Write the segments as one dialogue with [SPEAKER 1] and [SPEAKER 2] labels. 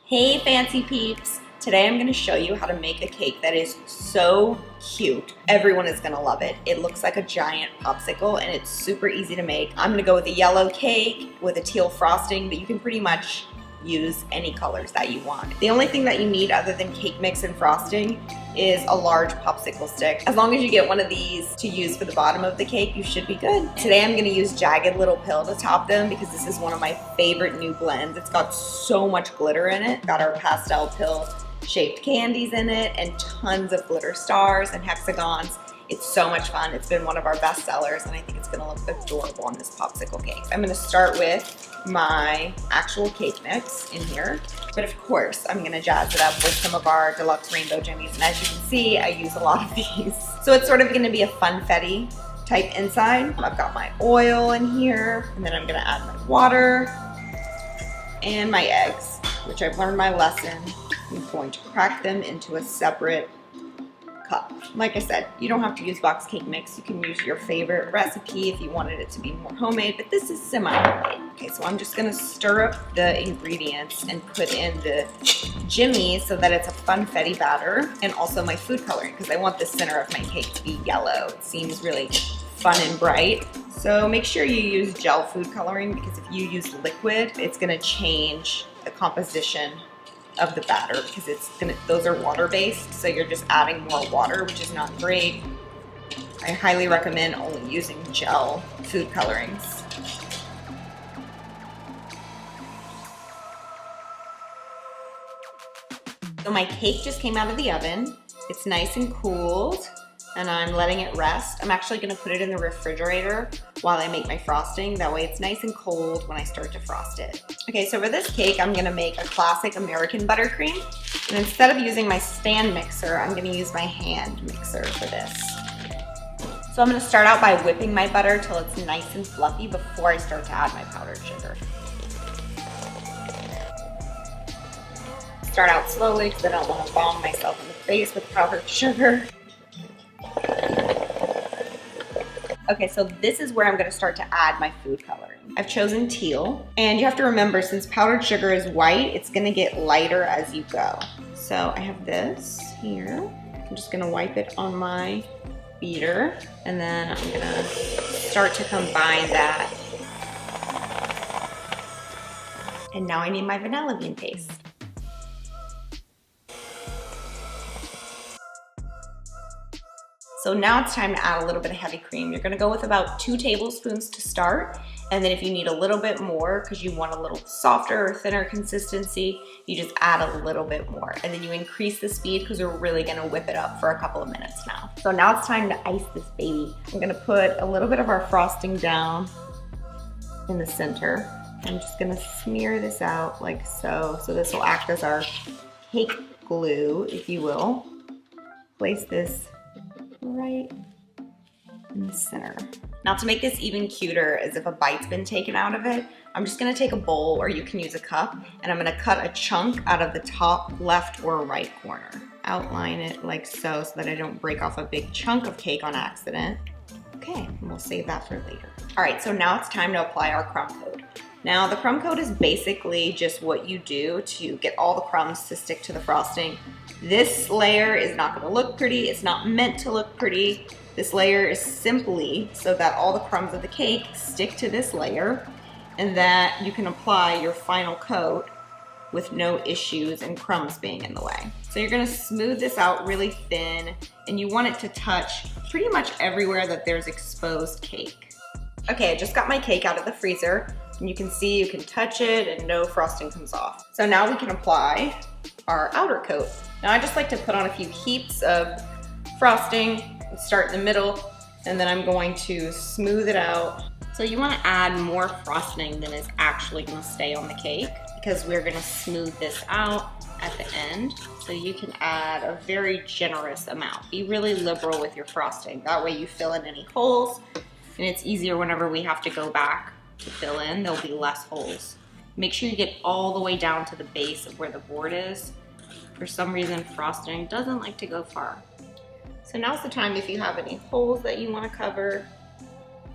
[SPEAKER 1] Hey fancy peeps! Today I'm going to show you how to make a cake that is so cute. Everyone is going to love it. It looks like a giant popsicle and it's super easy to make. I'm going to go with a yellow cake with a teal frosting, but you can pretty much use any colors that you want. The only thing that you need other than cake mix and frosting is a large popsicle stick. As long as you get one of these to use for the bottom of the cake, you should be good. Today I'm gonna use Jagged Little Pill to top them because this is one of my favorite new blends. It's got so much glitter in it. Got our pastel pill shaped candies in it and tons of glitter stars and hexagons. It's so much fun. It's been one of our best sellers and I think it's gonna look adorable on this popsicle cake. I'm gonna start with my actual cake mix in here, but of course I'm gonna jazz it up with some of our Deluxe Rainbow Jimmies, and as you can see, I use a lot of these. So it's sort of gonna be a funfetti type inside. I've got my oil in here, and then I'm gonna add my water and my eggs, which I've learned my lesson. I'm going to crack them into a separate cup. Like I said, you don't have to use box cake mix. You can use your favorite recipe if you wanted it to be more homemade, but this is semi-homemade. Okay, so I'm just gonna stir up the ingredients and put in the Jimmies so that it's a funfetti batter, and also my food coloring because I want the center of my cake to be yellow. It seems really fun and bright. So make sure you use gel food coloring because if you use liquid, it's gonna change the composition of the batter because those are water-based, so you're just adding more water, which is not great. I highly recommend only using gel food colorings. So my cake just came out of the oven. It's nice and cooled, and I'm letting it rest. I'm actually gonna put it in the refrigerator while I make my frosting. That way it's nice and cold when I start to frost it. Okay, so for this cake, I'm gonna make a classic American buttercream. And instead of using my stand mixer, I'm gonna use my hand mixer for this. So I'm gonna start out by whipping my butter till it's nice and fluffy before I start to add my powdered sugar. Start out slowly because I don't wanna bomb myself in the face with powdered sugar. Okay, so this is where I'm gonna start to add my food coloring. I've chosen teal, and you have to remember, since powdered sugar is white, it's gonna get lighter as you go. So I have this here. I'm just gonna wipe it on my beater, and then I'm gonna start to combine that. And now I need my vanilla bean paste. So now it's time to add a little bit of heavy cream. You're gonna go with about 2 tablespoons to start, and then if you need a little bit more because you want a little softer or thinner consistency, you just add a little bit more. And then you increase the speed because we're really gonna whip it up for a couple of minutes now. So now it's time to ice this baby. I'm gonna put a little bit of our frosting down in the center. I'm just gonna smear this out like so. So this will act as our cake glue, if you will. Place this right in the center. Now to make this even cuter, as if a bite's been taken out of it, I'm just gonna take a bowl, or you can use a cup, and I'm gonna cut a chunk out of the top left or right corner. Outline it like so that I don't break off a big chunk of cake on accident. Okay, and we'll save that for later. All right, so now it's time to apply our crumb coat. Now the crumb coat is basically just what you do to get all the crumbs to stick to the frosting. This layer is not gonna look pretty. It's not meant to look pretty. This layer is simply so that all the crumbs of the cake stick to this layer and that you can apply your final coat with no issues and crumbs being in the way. So you're gonna smooth this out really thin, and you want it to touch pretty much everywhere that there's exposed cake. Okay, I just got my cake out of the freezer, and you can see you can touch it and no frosting comes off. So now we can apply our outer coat. Now I just like to put on a few heaps of frosting, start in the middle, and then I'm going to smooth it out. So you want to add more frosting than is actually going to stay on the cake because we're going to smooth this out at the end. So you can add a very generous amount. Be really liberal with your frosting. That way you fill in any holes, and it's easier whenever we have to go back to fill in. There'll be less holes. Make sure you get all the way down to the base of where the board is. For some reason, frosting doesn't like to go far. So now's the time, if you have any holes that you want to cover,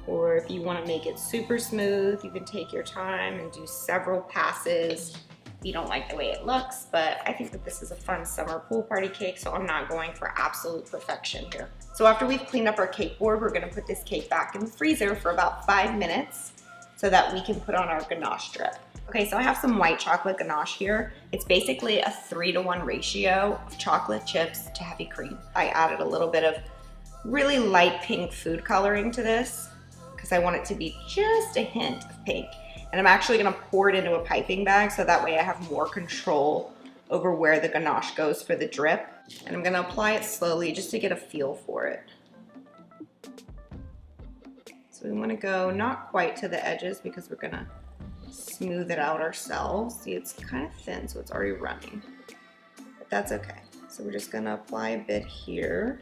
[SPEAKER 1] or if you want to make it super smooth, you can take your time and do several passes you don't like the way it looks, but I think that this is a fun summer pool party cake, so I'm not going for absolute perfection here. So after we've cleaned up our cake board, we're gonna put this cake back in the freezer for about 5 minutes so that we can put on our ganache drip. Okay, so I have some white chocolate ganache here. It's basically a 3-to-1 ratio of chocolate chips to heavy cream. I added a little bit of really light pink food coloring to this because I want it to be just a hint of pink. And I'm actually gonna pour it into a piping bag so that way I have more control over where the ganache goes for the drip. And I'm gonna apply it slowly just to get a feel for it. So we wanna go not quite to the edges because we're gonna smooth it out ourselves. See, it's kind of thin, so it's already running, but that's okay. So we're just gonna apply a bit here,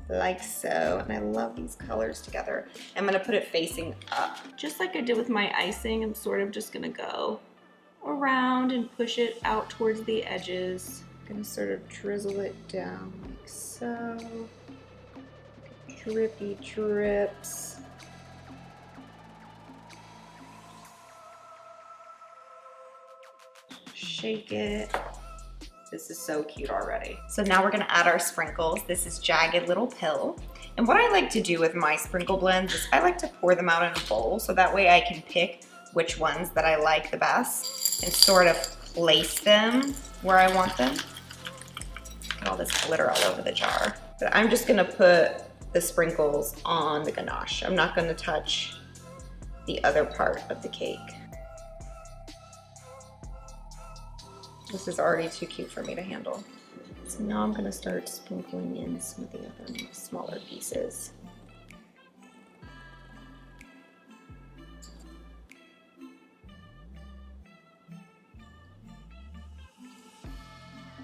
[SPEAKER 1] like so, and I love these colors together. I'm gonna put it facing up, just like I did with my icing. I'm sort of just gonna go around and push it out towards the edges. I'm gonna sort of drizzle it down like so. Drippy drips. Shake it. This is so cute already. So now we're gonna add our sprinkles. This is Jagged Little Pill. And what I like to do with my sprinkle blends is I like to pour them out in a bowl so that way I can pick which ones that I like the best and sort of place them where I want them. Got all this glitter all over the jar. But I'm just gonna put the sprinkles on the ganache. I'm not gonna touch the other part of the cake. This is already too cute for me to handle. So now I'm gonna start sprinkling in some of the other smaller pieces.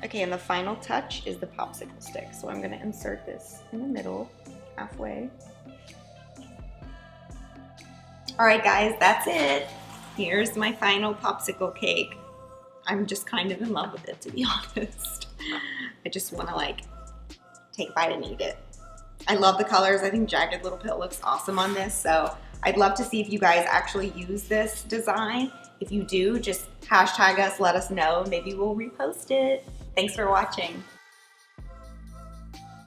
[SPEAKER 1] Okay, and the final touch is the popsicle stick. So I'm gonna insert this in the middle, halfway. All right, guys, that's it. Here's my final popsicle cake. I'm just kind of in love with it, to be honest. I just want to like take a bite and eat it. I love the colors. I think Jagged Little Pill looks awesome on this. So I'd love to see if you guys actually use this design. If you do, just hashtag us, let us know. Maybe we'll repost it. Thanks for watching.